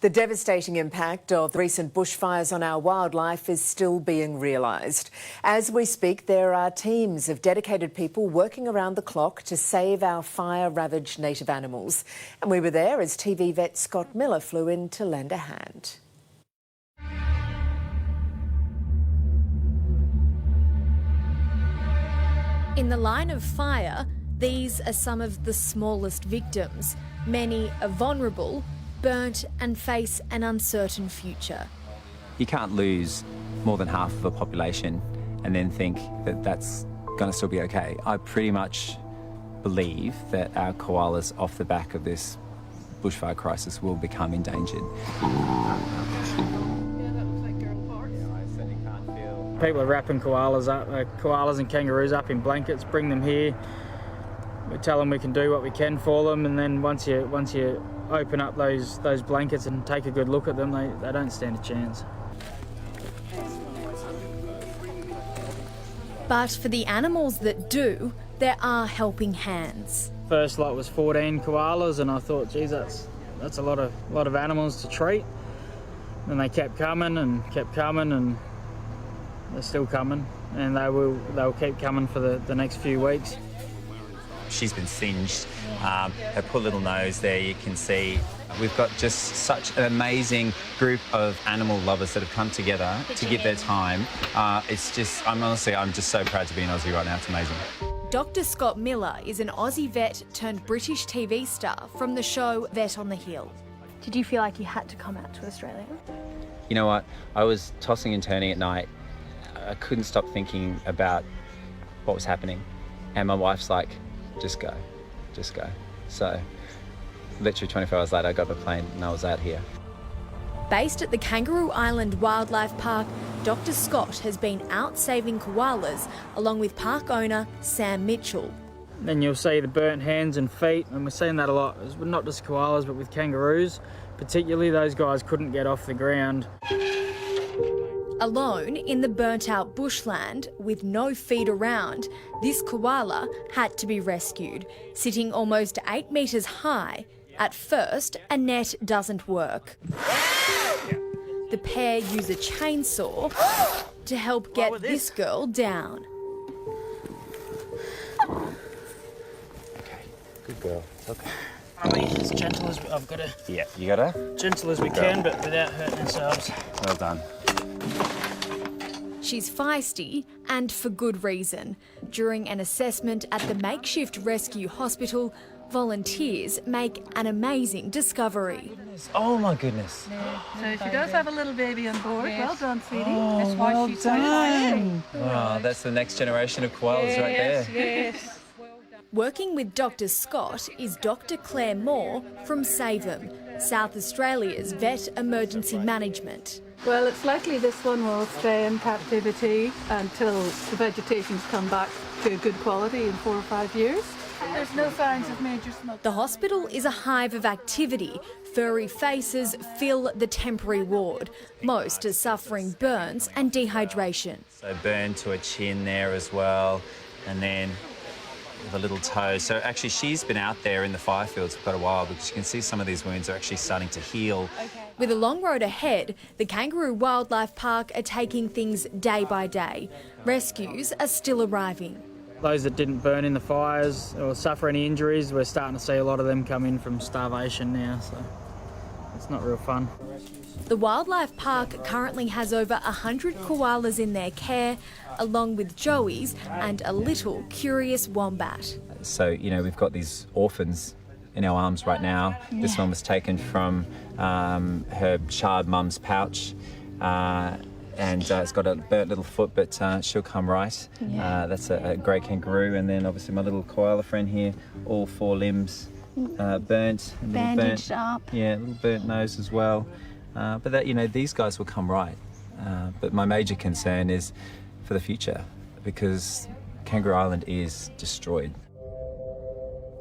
The devastating impact of recent bushfires on our wildlife is still being realised. As we speak, there are teams of dedicated people working around the clock to save our fire-ravaged native animals. And we were there as TV vet Scott Miller flew in to lend a hand. In the line of fire, these are some of the smallest victims. Many are vulnerable, burnt and face an uncertain future. You can't lose more than half of a population and then think that that's going to still be okay. I pretty much believe that our koalas off the back of this bushfire crisis will become endangered. People are wrapping koalas and kangaroos up in blankets, bring them here. We tell them we can do what we can for them, and then once you open up those blankets and take a good look at them, they don't stand a chance. But for the animals that do, there are helping hands. First lot was 14 koalas, and I thought, geez, that's a lot of animals to treat. And they kept coming, and they're still coming, and they'll keep coming for the next few weeks. She's been singed. Her poor little nose there, you can see. We've got just such an amazing group of animal lovers that have come together to give their time. I'm just so proud to be an Aussie right now. It's amazing. Dr. Scott Miller is an Aussie vet turned British TV star from the show Vet on the Hill. Did you feel like you had to come out to Australia? You know what? I was tossing and turning at night. I couldn't stop thinking about what was happening. And my wife's like, just go. So literally 24 hours later, I got the plane and I was out here. Based at the Kangaroo Island Wildlife Park, Dr. Scott has been out saving koalas along with park owner Sam Mitchell. Then you'll see the burnt hands and feet, and we're seeing that a lot, not just koalas but with kangaroos. Particularly, those guys couldn't get off the ground. Alone in the burnt-out bushland, with no feed around, this koala had to be rescued. Sitting almost 8 metres high, at first a net doesn't work. The pair use a chainsaw to help get this girl down. Okay, good girl. Okay. I mean, as gentle as I've got to. Yeah, you got her? Gentle as we can, but without hurting ourselves. Well done. She's feisty, and for good reason. During an assessment at the makeshift rescue hospital, volunteers make an amazing discovery. Oh my goodness. So she does have a little baby on board. Yes. Well done, sweetie. Oh, that's why well she's done. so Wow, that's the next generation of koalas right there. Yes. Working with Dr. Scott is Dr. Claire Moore from Save 'Em, South Australia's vet emergency management. Well, it's likely this one will stay in captivity until the vegetation's come back to good quality in 4 or 5 years. There's no signs of major smoke. The hospital is a hive of activity. Furry faces fill the temporary ward. Most are suffering burns and dehydration. So burn to her chin there as well, and then with a little toe. So actually she's been out there in the fire fields for quite a while, because you can see some of these wounds are actually starting to heal. With a long road ahead, the Kangaroo Wildlife Park are taking things day by day. Rescues are still arriving. Those that didn't burn in the fires or suffer any injuries, we're starting to see a lot of them come in from starvation now, so it's not real fun. The Wildlife Park currently has over 100 koalas in their care, along with joeys and a little curious wombat. So, you know, we've got these orphans in our arms right now. Yeah. This one was taken from her charred mum's pouch, and it's got a burnt little foot, but she'll come right. Yeah. That's a grey kangaroo, and then obviously my little koala friend here, all 4 limbs burnt. Bandaged up. Yeah, a little burnt nose as well. But that, you know, these guys will come right. But my major concern is for the future, because Kangaroo Island is destroyed.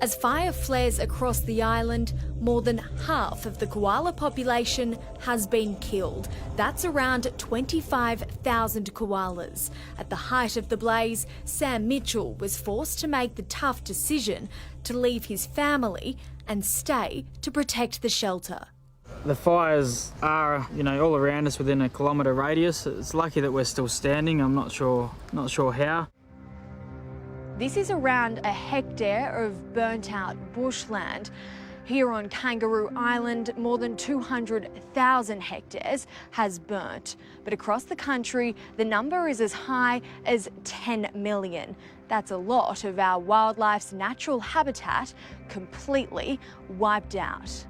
As fire flares across the island, more than half of the koala population has been killed. That's around 25,000 koalas. At the height of the blaze, Sam Mitchell was forced to make the tough decision to leave his family and stay to protect the shelter. The fires are, all around us within a kilometre radius. It's lucky that we're still standing. I'm not sure how. This is around a hectare of burnt-out bushland. Here on Kangaroo Island, more than 200,000 hectares has burnt. But across the country, the number is as high as 10 million. That's a lot of our wildlife's natural habitat completely wiped out.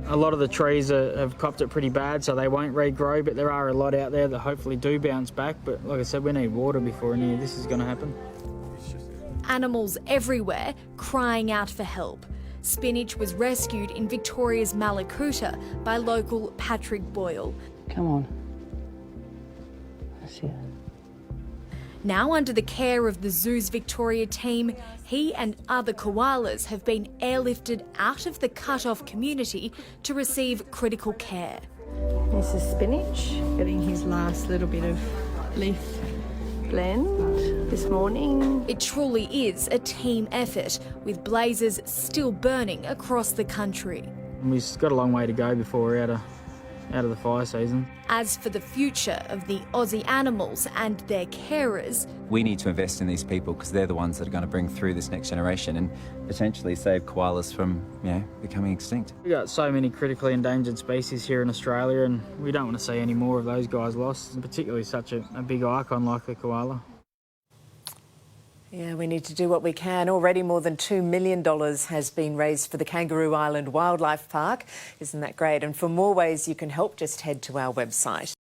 A lot of the trees have copped it pretty bad, so they won't regrow, but there are a lot out there that hopefully do bounce back. But like I said, we need water before any of this is going to happen. Animals everywhere crying out for help. Spinach was rescued in Victoria's Malakuta by local Patrick Boyle. Come on. That's it. Now under the care of the Zoo's Victoria team, he and other koalas have been airlifted out of the cut-off community to receive critical care. This is Spinach, getting his last little bit of leaf blend this morning. It truly is a team effort, with blazes still burning across the country. We've got a long way to go before we're out of the fire season. As for the future of the Aussie animals and their carers, We need to invest in these people because they're the ones that are going to bring through this next generation and potentially save koalas from, becoming extinct. We've got so many critically endangered species here in Australia, and we don't want to see any more of those guys lost, and particularly such a big icon like the koala. Yeah, we need to do what we can. Already more than $2 million has been raised for the Kangaroo Island Wildlife Park. Isn't that great? And for more ways you can help, just head to our website.